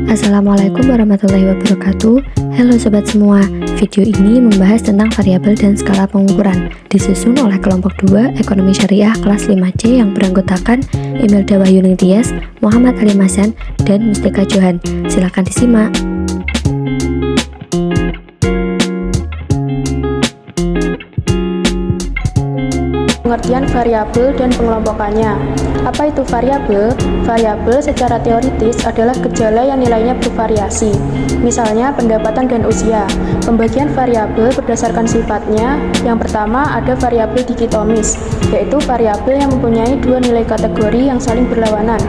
Assalamualaikum warahmatullahi wabarakatuh. Halo sobat semua, video ini membahas tentang variabel dan skala pengukuran, disusun oleh kelompok 2 Ekonomi Syariah kelas 5C yang beranggotakan Imelda Wahyuni Tias, Muhammad Ali Masan, dan Mustika Johan. Silakan disimak. Pengertian variabel dan pengelompokannya. Apa itu variabel? Variabel secara teoritis adalah gejala yang nilainya bervariasi. Misalnya pendapatan dan usia. Pembagian variabel berdasarkan sifatnya. Yang pertama ada variabel dikotomis, yaitu variabel yang mempunyai dua nilai kategori yang saling berlawanan.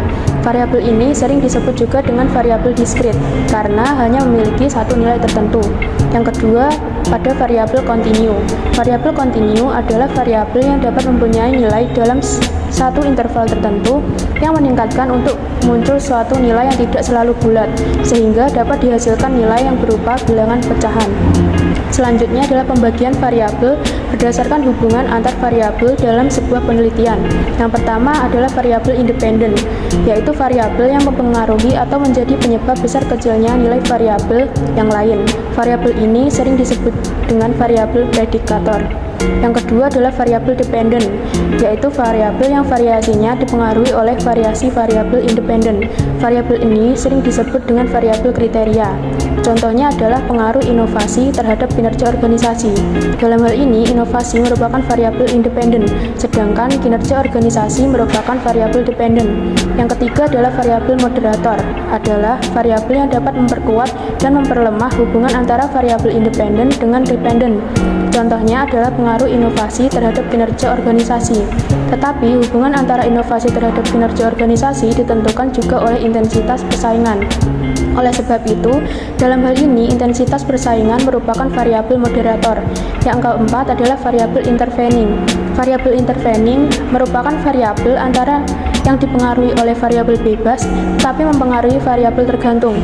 Variabel ini sering disebut juga dengan variabel diskrit karena hanya memiliki satu nilai tertentu. Yang kedua, ada variabel kontinu. Variabel kontinu adalah variabel yang dapat mempunyai nilai dalam satu interval tertentu yang meningkatkan untuk muncul suatu nilai yang tidak selalu bulat, sehingga dapat dihasilkan nilai yang berupa bilangan pecahan. Selanjutnya adalah pembagian variabel berdasarkan hubungan antar variabel dalam sebuah penelitian. Yang pertama adalah variabel independen, yaitu variabel yang mempengaruhi atau menjadi penyebab besar kecilnya nilai variabel yang lain. Variabel ini sering disebut dengan variabel predikator. Yang kedua adalah variabel dependen, yaitu variabel yang variasinya dipengaruhi oleh variasi variabel independen. Variabel ini sering disebut dengan variabel kriteria. Contohnya adalah pengaruh inovasi terhadap kinerja organisasi. Dalam hal ini, inovasi merupakan variabel independen, sedangkan kinerja organisasi merupakan variabel dependen. Yang ketiga adalah variabel moderator, adalah variabel yang dapat memperkuat dan memperlemah hubungan antara variabel independen dengan dependen. Contohnya adalah pengaruh inovasi terhadap kinerja organisasi. Tetapi hubungan antara inovasi terhadap kinerja organisasi ditentukan juga oleh intensitas persaingan. Oleh sebab itu, dalam hal ini intensitas persaingan merupakan variabel moderator. Yang keempat adalah variabel intervening. Variabel intervening merupakan variabel antara yang dipengaruhi oleh variabel bebas tapi mempengaruhi variabel tergantung.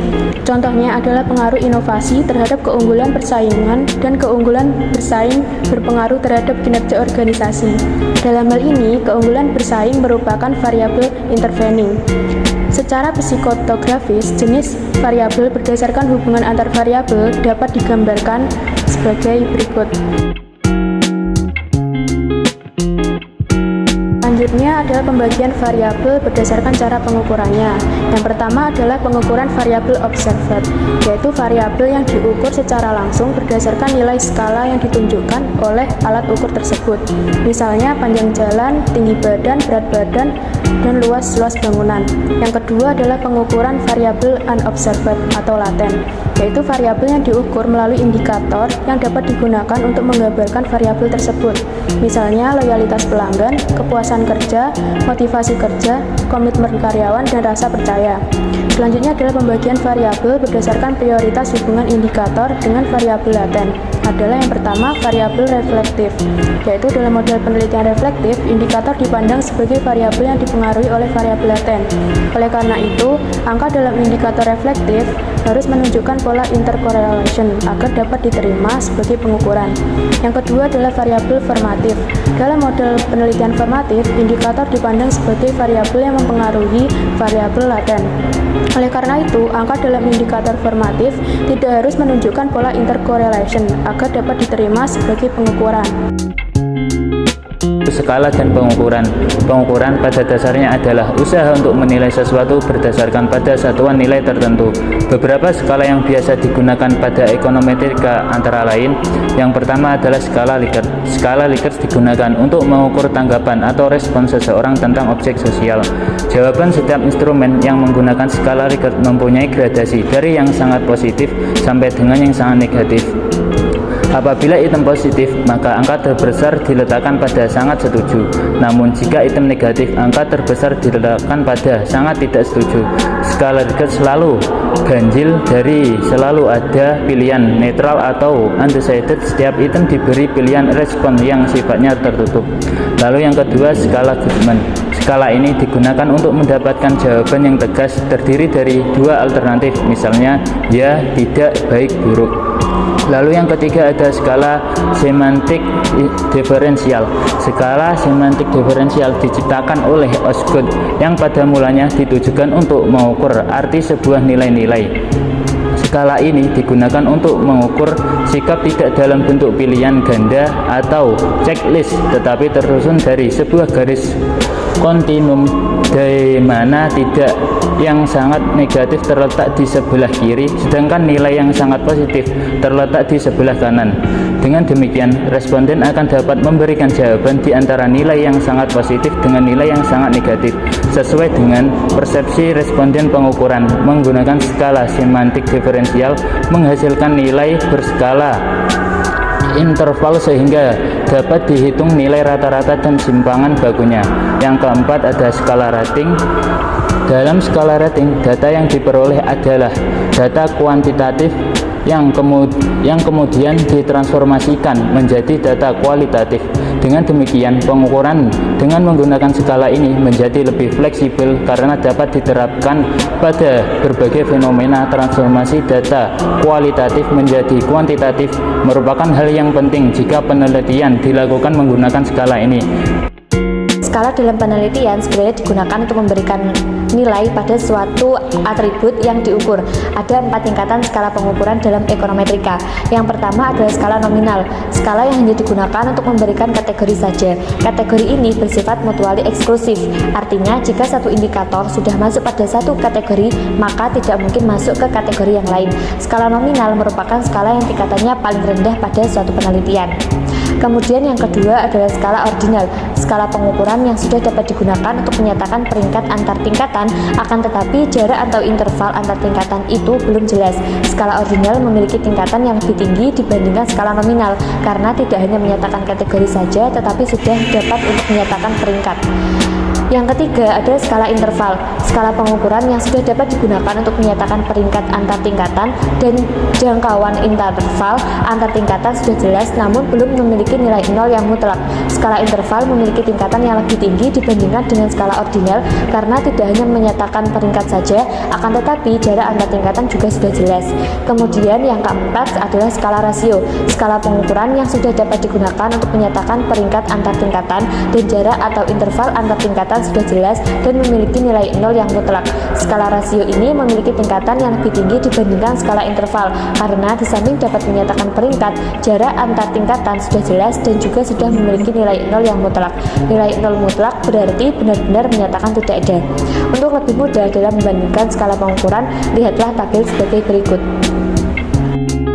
Contohnya adalah pengaruh inovasi terhadap keunggulan persaingan dan keunggulan bersaing berpengaruh terhadap kinerja organisasi. Dalam hal ini, keunggulan bersaing merupakan variabel intervening. Secara psikotografis, jenis variabel berdasarkan hubungan antar variabel dapat digambarkan sebagai berikut. Selanjutnya adalah pembagian variabel berdasarkan cara pengukurannya. Yang pertama adalah pengukuran variabel observed, yaitu variabel yang diukur secara langsung berdasarkan nilai skala yang ditunjukkan oleh alat ukur tersebut. Misalnya panjang jalan, tinggi badan, berat badan, dan luas bangunan. Yang kedua adalah pengukuran variabel unobserved atau laten, yaitu variabel yang diukur melalui indikator yang dapat digunakan untuk menggambarkan variabel tersebut. Misalnya loyalitas pelanggan, kepuasan kerja, motivasi kerja, komitmen karyawan, dan rasa percaya. Selanjutnya adalah pembagian variabel berdasarkan prioritas hubungan indikator dengan variabel laten. Adalah yang pertama variabel reflektif, yaitu dalam model penelitian reflektif, indikator dipandang sebagai variabel yang dipengaruhi oleh variabel laten. Oleh karena itu, angka dalam indikator reflektif harus menunjukkan pola intercorrelation agar dapat diterima sebagai pengukuran. Yang kedua adalah variabel formatif. Dalam model penelitian formatif, indikator dipandang sebagai variabel yang mempengaruhi variabel laten. Oleh karena itu, angka dalam indikator formatif tidak harus menunjukkan pola intercorrelation agar dapat diterima sebagai pengukuran. Skala dan pengukuran. Pengukuran pada dasarnya adalah usaha untuk menilai sesuatu berdasarkan pada satuan nilai tertentu. Beberapa skala yang biasa digunakan pada ekonometrik antara lain, yang pertama adalah skala Likert. Skala Likert digunakan untuk mengukur tanggapan atau respon seseorang tentang objek sosial. Jawaban setiap instrumen yang menggunakan skala Likert mempunyai gradasi dari yang sangat positif sampai dengan yang sangat negatif. Apabila item positif, maka angka terbesar diletakkan pada sangat setuju. Namun jika item negatif, angka terbesar diletakkan pada sangat tidak setuju. Skala Likert selalu ganjil dari selalu ada pilihan netral atau undecided. Setiap item diberi pilihan respon yang sifatnya tertutup. Lalu yang kedua, skala Goodman. Skala ini digunakan untuk mendapatkan jawaban yang tegas terdiri dari dua alternatif, misalnya ya, tidak, baik, buruk. Lalu yang ketiga ada skala semantik diferensial. Skala semantik diferensial diciptakan oleh Osgood yang pada mulanya ditujukan untuk mengukur arti sebuah nilai-nilai. Skala ini digunakan untuk mengukur sikap tidak dalam bentuk pilihan ganda atau checklist, tetapi tersusun dari sebuah garis kontinum di mana tidak yang sangat negatif terletak di sebelah kiri, sedangkan nilai yang sangat positif terletak di sebelah kanan. Dengan demikian, responden akan dapat memberikan jawaban di antara nilai yang sangat positif dengan nilai yang sangat negatif, sesuai dengan persepsi responden. Pengukuran menggunakan skala semantik diferensial menghasilkan nilai berskala interval sehingga dapat dihitung nilai rata-rata dan simpangan bakunya. Yang keempat ada skala rating. Dalam skala rating, data yang diperoleh adalah data kuantitatif yang kemudian ditransformasikan menjadi data kualitatif. Dengan demikian, pengukuran dengan menggunakan skala ini menjadi lebih fleksibel karena dapat diterapkan pada berbagai fenomena. Transformasi data kualitatif menjadi kuantitatif merupakan hal yang penting jika penelitian dilakukan menggunakan skala ini. Skala dalam penelitian sebenarnya digunakan untuk memberikan nilai pada suatu atribut yang diukur. Ada 4 tingkatan skala pengukuran dalam ekonometrika. Yang pertama adalah skala nominal. Skala yang hanya digunakan untuk memberikan kategori saja. Kategori ini bersifat mutually eksklusif. Artinya, jika satu indikator sudah masuk pada satu kategori, maka tidak mungkin masuk ke kategori yang lain. Skala nominal merupakan skala yang tingkatannya paling rendah pada suatu penelitian. Kemudian yang kedua adalah skala ordinal. Skala pengukuran yang sudah dapat digunakan untuk menyatakan peringkat antar tingkatan, akan tetapi jarak atau interval antar tingkatan itu belum jelas. Skala ordinal memiliki tingkatan yang lebih tinggi dibandingkan skala nominal karena tidak hanya menyatakan kategori saja, tetapi sudah dapat untuk menyatakan peringkat. Yang ketiga adalah skala interval. Skala pengukuran yang sudah dapat digunakan untuk menyatakan peringkat antar tingkatan dan jangkauan interval antar tingkatan sudah jelas namun belum memiliki nilai nol yang mutlak. Skala interval memiliki tingkatan yang lebih tinggi dibandingkan dengan skala ordinal karena tidak hanya menyatakan peringkat saja, akan tetapi jarak antar tingkatan juga sudah jelas. Kemudian yang keempat adalah skala rasio. Skala pengukuran yang sudah dapat digunakan untuk menyatakan peringkat antar tingkatan dan jarak atau interval antar tingkatan sudah jelas dan memiliki nilai nol yang mutlak. Skala rasio ini memiliki tingkatan yang lebih tinggi dibandingkan skala interval karena di samping dapat menyatakan peringkat, jarak antar tingkatan sudah jelas dan juga sudah memiliki nilai nol yang mutlak. Nilai nol mutlak berarti benar-benar menyatakan tidak ada. Untuk lebih mudah dalam membandingkan skala pengukuran, lihatlah tabel sebagai berikut.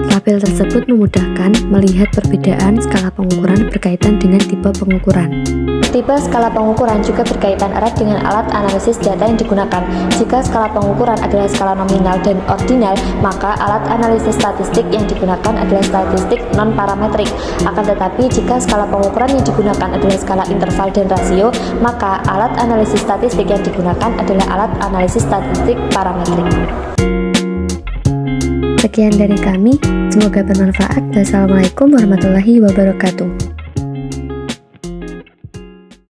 Tabel tersebut memudahkan melihat perbedaan skala pengukuran berkaitan dengan tipe pengukuran. Tipe skala pengukuran juga berkaitan erat dengan alat analisis data yang digunakan. Jika skala pengukuran adalah skala nominal dan ordinal, maka alat analisis statistik yang digunakan adalah statistik non-parametrik. Akan tetapi, jika skala pengukuran yang digunakan adalah skala interval dan rasio, maka alat analisis statistik yang digunakan adalah alat analisis statistik parametrik. Sekian dari kami, semoga bermanfaat. Wassalamualaikum warahmatullahi wabarakatuh.